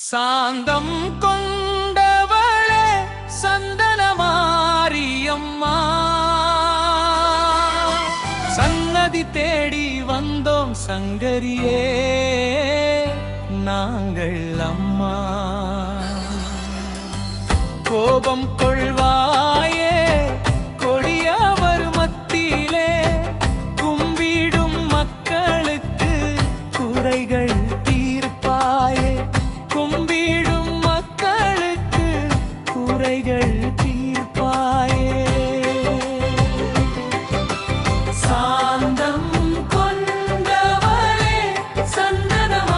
சாந்தம் கொண்டவளே சந்தனமாரியம்மா, சன்னதி தேடி வந்தோம் சங்கரியே நாங்கள் அம்மா. கோபம் கொள்வாயே கொடியவர் மத்தியிலே, கும்பிடும் மக்களுக்கு குறைகள் தீர்ப்பாயே, கும்பிடும் மக்களுக்கு குறைகள் தீர்ப்பாயே. சாந்தம் கொண்டவளே சந்தனமாரியம்மா,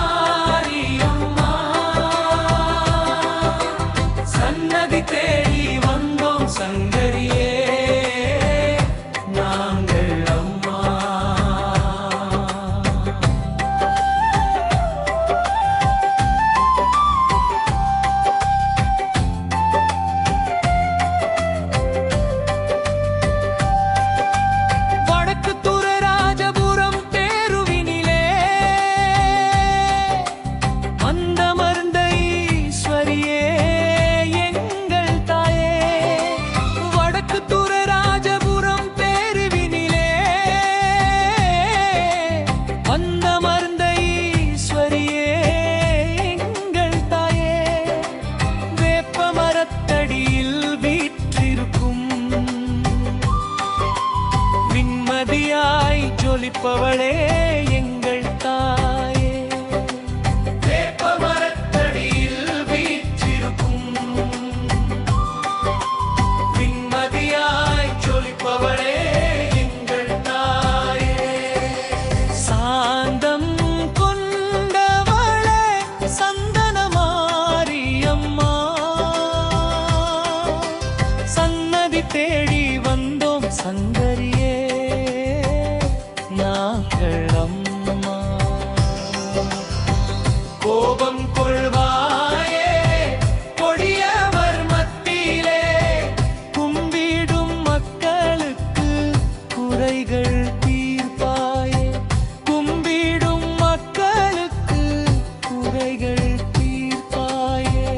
சன்னதி தேடி வந்தோம் சங்கரியே நாங்கள் அம்மா. வடக்கு துற ராஜபுரம் தேருவினிலே வந்தமர்ந்த ஈஸ்வரியே எங்கள் தாயே. வடக்கு துற ராஜபுரம் தேருவினிலே வந்தமர்ந்த ஈஸ்வரியே எங்கள் தாயே. வேப்ப மரத்தடியில் வீற்றிருக்கும் விண்மதியாய் ஜொலிப்பவளே எங்கள் தாயே. வேப்ப மரத்தடியில் வீற்றிருக்கும் விண்மதியாய் ஜொலிப்பவளே எங்கள் தாயே. சாந்தம் கொண்டவளே சந்தனமாரியம்மா, சன்னதி தேடி வந்தோம் சங்கரியே நாங்கள் அம்மா. கோபம் கொள்வாயே கொடியவர் மத்தியிலே, கும்பிடும் மக்களுக்கு குறைகள் தீர்ப்பாயே, கும்பிடும் மக்களுக்கு குறைகள் தீர்ப்பாயே.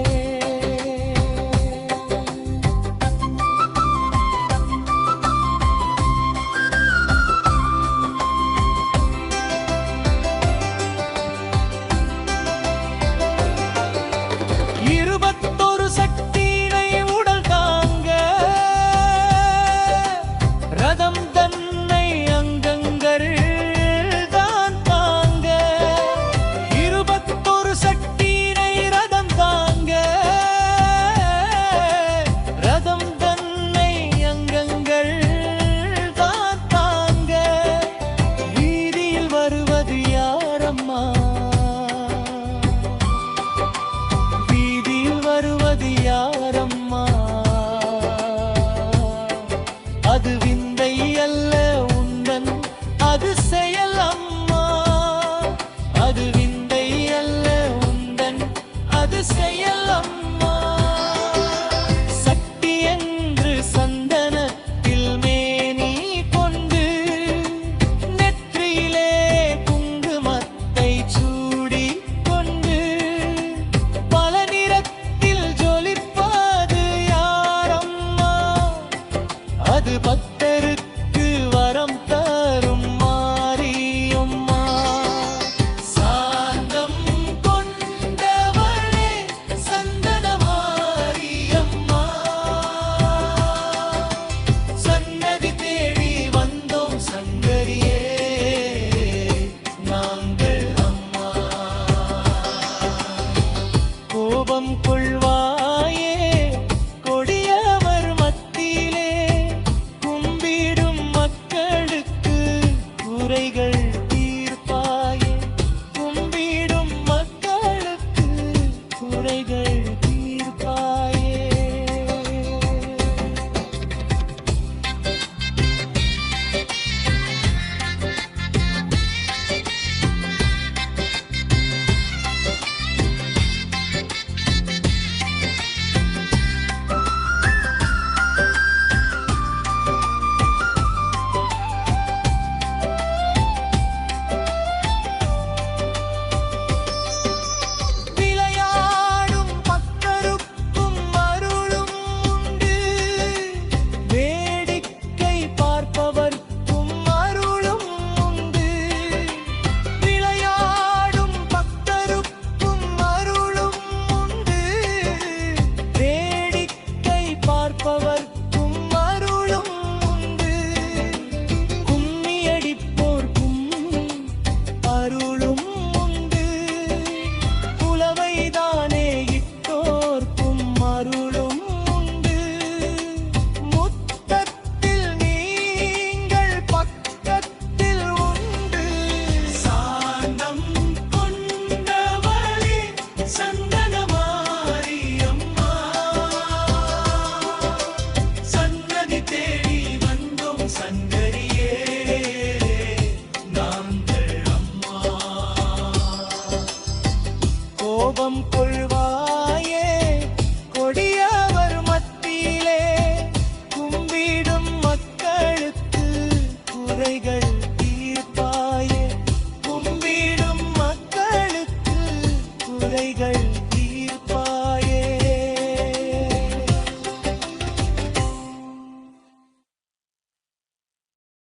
கோபம் கொள்